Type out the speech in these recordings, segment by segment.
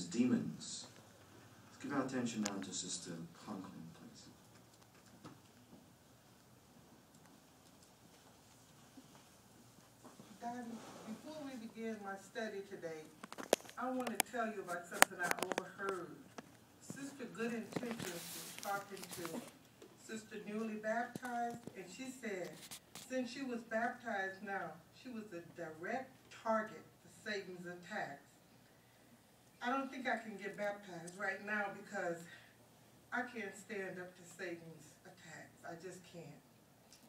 his demons. Let's give our attention now to Sister Conklin, please. Daddy, before we begin my study today, I want to tell you about something I overheard. Sister Good Intentions was talking to Sister newly baptized, and she said, since she was baptized now, she was a direct target for Satan's attacks. I don't think I can get baptized right now because I can't stand up to Satan's attacks. I just can't.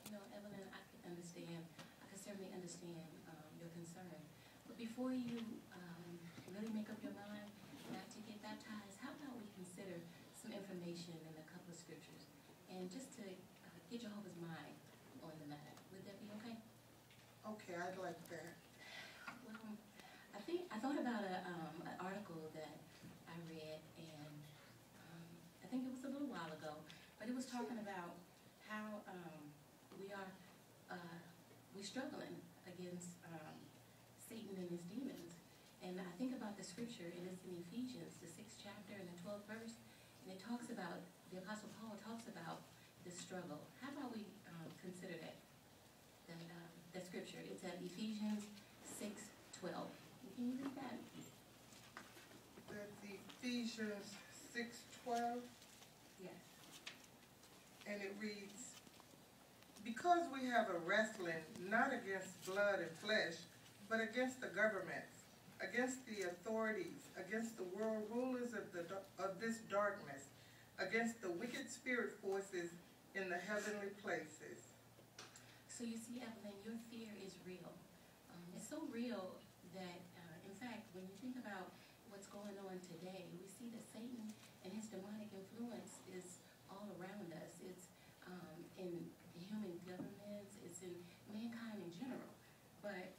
You know, Evelyn, I can understand. I can certainly understand your concern. But before you really make up your mind not to get baptized, how about we consider some information in a couple of scriptures, and just to get Jehovah's mind on the matter. Would that be okay? Okay, I'd like that. Well, I thought about an article that I read, and I think it was a little while ago, but it was talking about how we're struggling against Satan and his demons. And I think about the scripture, and it's in Ephesians, the 6th chapter and the 12th verse, and it talks about, the Apostle Paul talks about this struggle. How about we consider that scripture? It's at Ephesians 6:12. Can you read that? That's Ephesians 6:12. Yes. And it reads, because we have a wrestling not against blood and flesh, but against the governments, against the authorities, against the world rulers of this darkness, against the wicked spirit forces in the heavenly places. So you see, Evelyn, your fear is real. It's so real that, in fact, when you think about what's going on today, we see that Satan and his demonic influence is all around us. It's in human governments, it's in mankind in general. But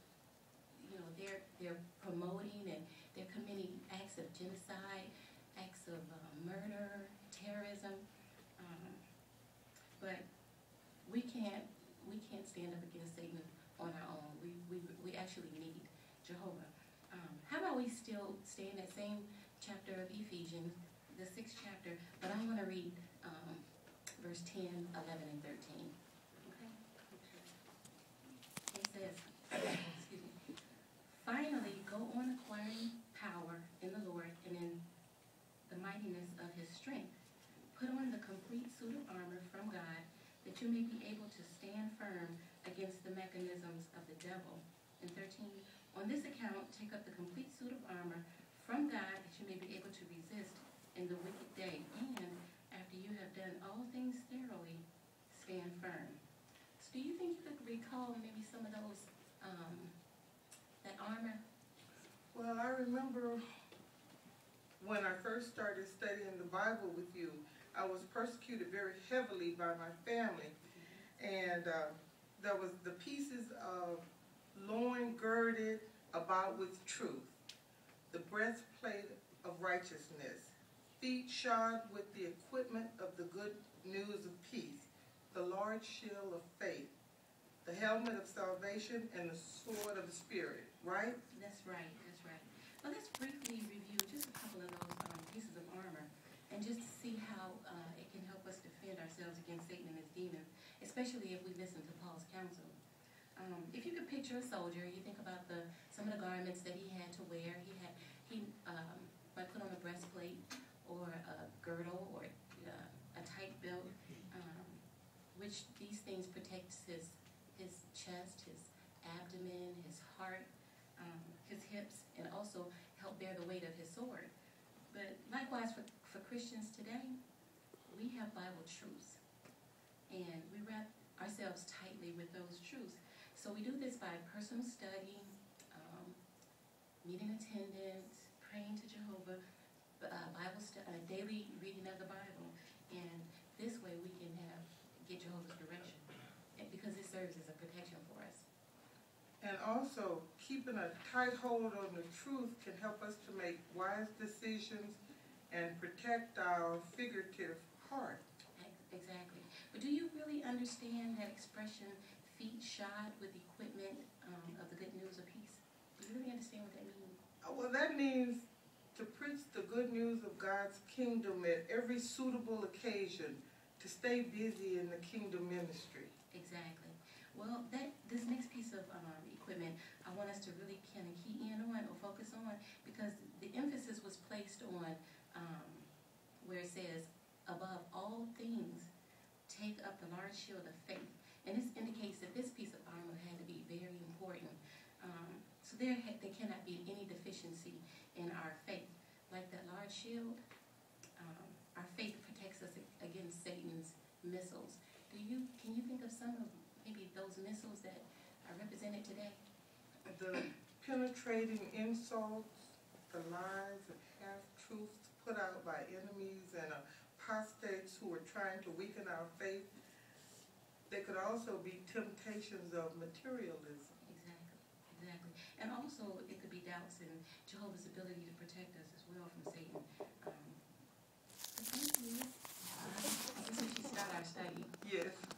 you know, they're promoting and they're committing acts of genocide, acts of murder, terrorism. But we can't stand up against Satan on our own. We actually need Jehovah. How about we still stay in that same chapter of Ephesians, the 6th chapter, but I'm going to read verse 10, 11, and 13. Okay? It says, excuse me, finally, go on acquiring power in the Lord and in the mightiness of his strength. Put on the complete suit of armor from God, that you may be able to stand firm against the mechanisms of the devil. And 13, on this account, take up the complete suit of armor from God, that you may be able to resist in the wicked day, and after you have done all things thoroughly, stand firm. So do you think you could recall maybe some of those, that armor? Well, I remember when I first started studying the Bible with you, I was persecuted very heavily by my family. And there was the pieces of loin girded about with truth, the breastplate of righteousness, feet shod with the equipment of the good news of peace, the large shield of faith, the helmet of salvation, and the sword of the Spirit, right? That's right, that's right. Well, let's briefly review just a couple of those pieces of armor, and just to see how it can help us defend ourselves against Satan and his demons, especially if we listen to Paul's counsel. If you could picture a soldier, you think about some of the garments that he had to wear. He might put on a breastplate or a girdle or a tight belt, which these things protects his chest, his abdomen, his heart, his hips, and also help bear the weight of his sword. But likewise for Christians today, we have Bible truths, and we wrap ourselves tightly with those truths. So we do this by personal study, meeting attendance, praying to Jehovah, daily reading of the Bible, and this way we can get Jehovah's direction, because it serves as a protection for us. And also, keeping a tight hold on the truth can help us to make wise decisions and protect our figurative heart. Exactly. But do you really understand that expression, feet shod with equipment of the good news of peace? Do you really understand what that means? Well, that means to preach the good God's kingdom at every suitable occasion to stay busy in the kingdom ministry. Exactly. Well, this next piece of equipment, I want us to really kind of key in on or focus on, because the emphasis was placed on where it says, above all things, take up the large shield of faith. And this indicates that this piece of armor had to be very important. So there cannot be any deficiency in our faith. Like that large shield, our faith protects us against Satan's missiles. Can you think of some of maybe those missiles that are represented today? The penetrating insults, the lies and half-truths put out by enemies and apostates who are trying to weaken our faith. They could also be temptations of materialism. Exactly. And also it could be doubts in Jehovah's ability to protect us as well from Satan. Thank you. I guess we should start our study. Yes.